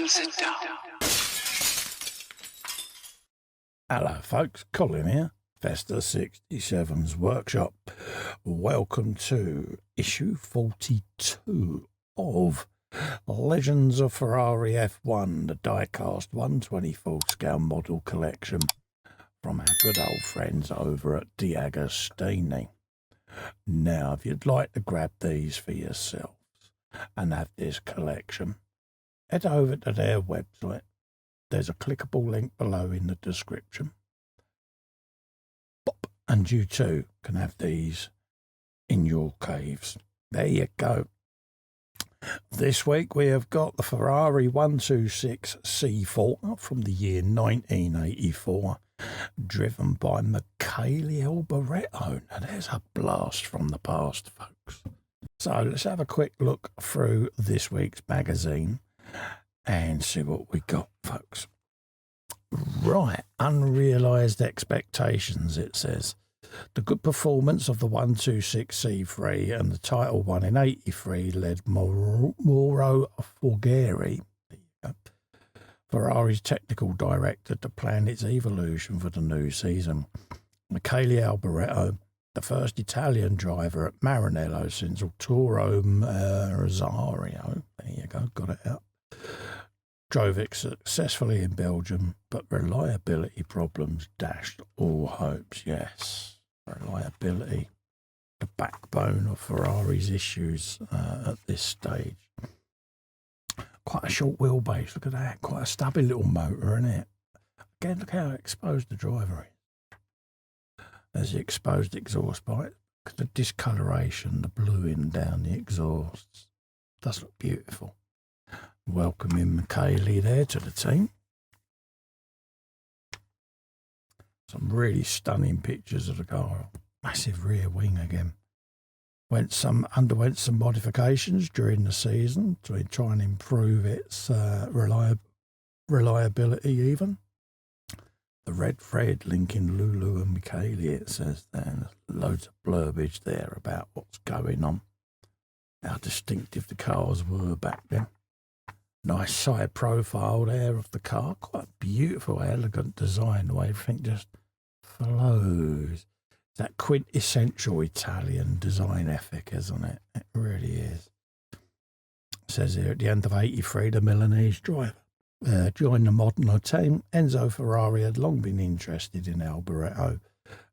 sit down. Hello folks, Colin here, Festa 67's workshop. Welcome to issue 42 of Legends of Ferrari F1, the die-cast 1/24 scale model collection from our good old friends over at DeAgostini. Now, if you'd like to grab these for yourselves and have this collection, head over to their website. There's a clickable link below in the description. Pop, and you too can have these in your caves. There you go. This week we have got the Ferrari 126 C4 from the year 1984, driven by Michele Alboreto. Now there's a blast from the past, folks. So let's have a quick look through this week's magazine and see what we got, folks. Right, unrealised expectations, it says. The good performance of the 126 C3 and the title won in 83 led Mauro Forghieri, Ferrari's technical director, to plan its evolution for the new season. Michele Alboreto, the first Italian driver at Maranello since Arturo Rosario, there you go, got it out, drove it successfully in Belgium, but reliability problems dashed all hopes. Yes, reliability, the backbone of Ferrari's issues at this stage. Quite a short wheelbase, look at that, quite a stubby little motor, isn't it? Again, look how exposed the driver is. There's the exposed exhaust pipe, the discoloration, the bluing down the exhausts. Does look beautiful. Welcoming Michele there to the team. Some really stunning pictures of the car. Massive rear wing again. Underwent some modifications during the season to try and improve its reliability even. The red thread linking Lulu and Michele, it says there. Loads of blurbage there about what's going on. How distinctive the cars were back then. Nice side profile there of the car. Quite beautiful, elegant design, the way everything just flows. That quintessential Italian design ethic, isn't it? It really is. It says here at the end of 83, the Milanese driver joined the Modena team. Enzo Ferrari had long been interested in Alboreto,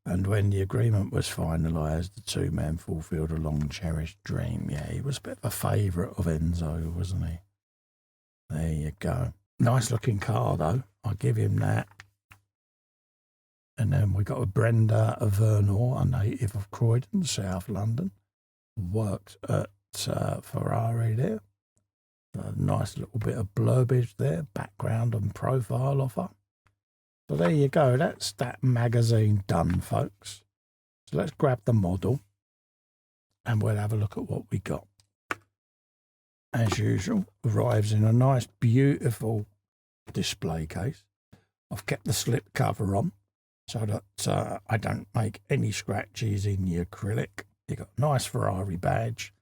and when the agreement was finalised, the two men fulfilled a long-cherished dream. Yeah, he was a bit of a favourite of Enzo, wasn't he? There you go. Nice looking car though, I'll give him that. And then we got a Brenda Vernor, a native of Croydon, South London. Worked at Ferrari there. A nice little bit of blurbage there, background and profile of her. So there you go, that's that magazine done, folks. So let's grab the model and we'll have a look at what we got. As usual, arrives in a nice, beautiful display case. I've kept the slip cover on so that I don't make any scratches in the acrylic. You got a nice Ferrari badge,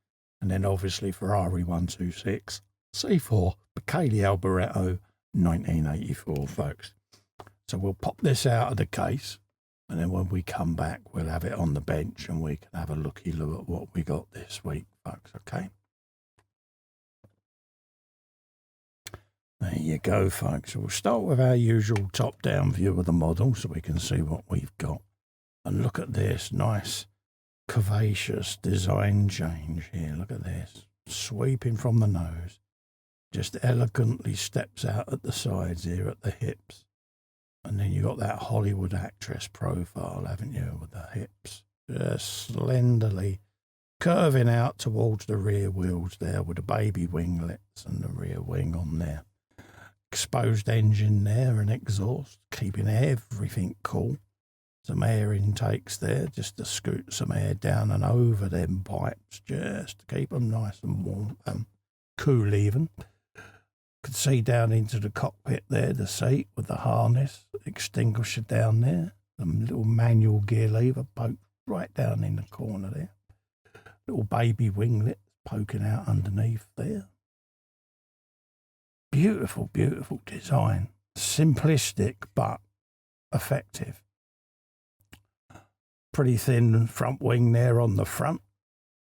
and then obviously Ferrari 126 C4 Michele Alboreto 1984, folks. So we'll pop this out of the case, and then when we come back, we'll have it on the bench and we can have a looky look at what we got this week, folks. Okay. There you go, folks. So we'll start with our usual top-down view of the model so we can see what we've got. And look at this nice, curvaceous design change here. Look at this. Sweeping from the nose. Just elegantly steps out at the sides here at the hips. And then you've got that Hollywood actress profile, haven't you, with the hips. Just slenderly curving out towards the rear wheels there with the baby winglets and the rear wing on there. Exposed engine there and exhaust, keeping everything cool. Some air intakes there, just to scoot some air down and over them pipes, just to keep them nice and warm and cool even. Could see down into the cockpit there, the seat with the harness, extinguisher down there, the little manual gear lever poked right down in the corner there. Little baby winglets poking out underneath there. Beautiful, beautiful design. Simplistic, but effective. Pretty thin front wing there on the front.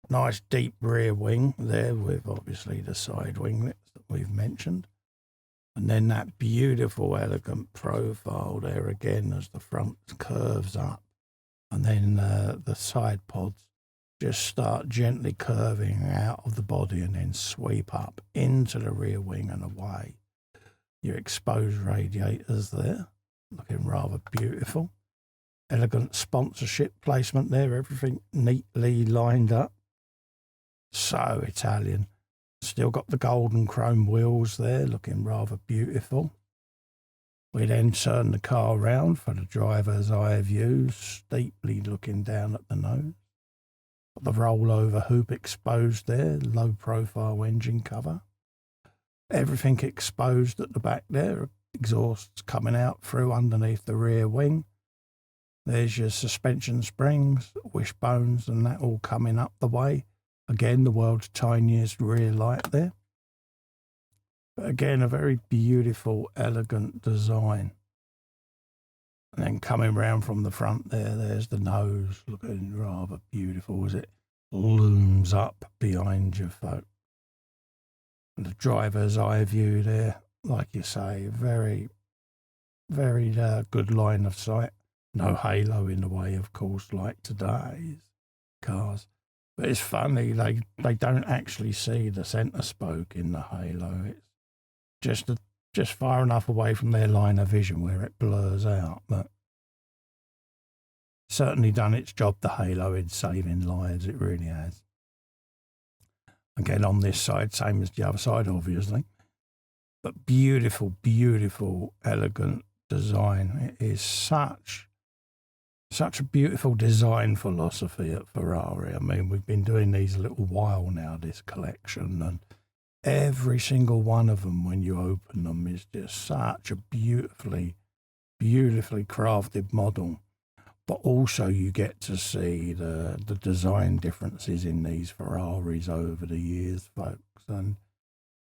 Nice deep rear wing there with obviously the side winglets that we've mentioned. And then that beautiful, elegant profile there again as the front curves up. And then the side pods just start gently curving out of the body and then sweep up into the rear wing and away. Your exposed radiators there, looking rather beautiful. Elegant sponsorship placement there, everything neatly lined up. So Italian. Still got the golden chrome wheels there, looking rather beautiful. We then turn the car around for the driver's eye view, steeply looking down at the nose. Got the rollover hoop exposed there, low profile engine cover. Everything exposed at the back there, exhausts coming out through underneath the rear wing. There's your suspension springs, wishbones, and that all coming up the way. Again, the world's tiniest rear light there. But again, a very beautiful, elegant design. And then coming round from the front there, there's the nose, looking rather beautiful as it looms up behind you, folks. And the driver's eye view there, like you say, very, very good line of sight. No halo in the way, of course, like today's cars. But it's funny, they don't actually see the centre spoke in the halo. It's just far enough away from their line of vision where it blurs out. But certainly done its job, the halo, in saving lives. It really has. Again, on this side, same as the other side, obviously. But beautiful, beautiful, elegant design. It is such a beautiful design philosophy at Ferrari. I mean, we've been doing these a little while now, this collection, and every single one of them, when you open them, is just such a beautifully, beautifully crafted model. But also you get to see the design differences in these Ferraris over the years, folks, and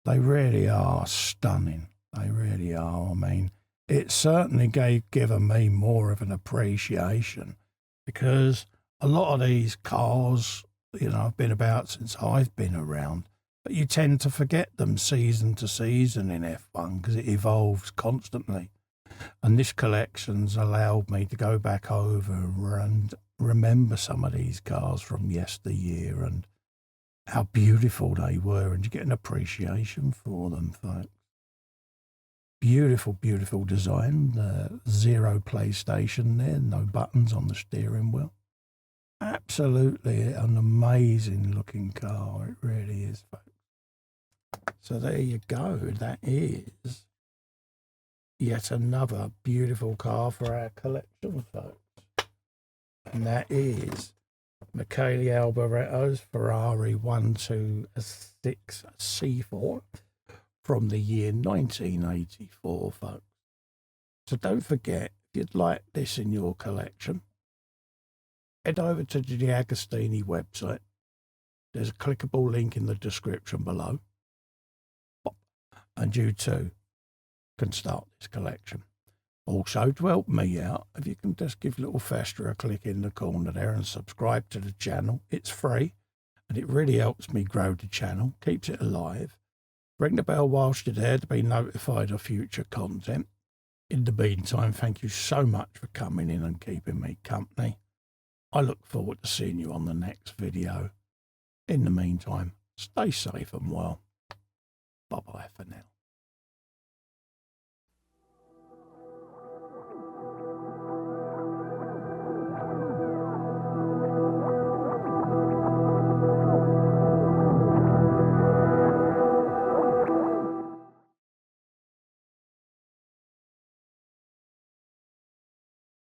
they really are stunning. They really are. I mean, it certainly given me more of an appreciation, because a lot of these cars, have been about since I've been around, but you tend to forget them season to season in F1 because it evolves constantly. And this collection's allowed me to go back over and remember some of these cars from yesteryear and how beautiful they were, and you get an appreciation for them, folks. Beautiful, beautiful design. The zero PlayStation there, no buttons on the steering wheel. Absolutely an amazing looking car. It really is, folks. So there you go. That is yet another beautiful car for our collection, folks. And that is Michele Alboreto's Ferrari 126 C4 from the year 1984, folks. So don't forget, if you'd like this in your collection, head over to the DeAgostini website. There's a clickable link in the description below. And you too can start this collection. Also, to help me out, if you can just give little Fester a click in the corner there and subscribe to the channel. It's free, and it really helps me grow the channel, keeps it alive. Ring the bell whilst you're there to be notified of future content. In the meantime, thank you so much for coming in and keeping me company. I look forward to seeing you on the next video. In the meantime, stay safe and well. Bye-bye for now.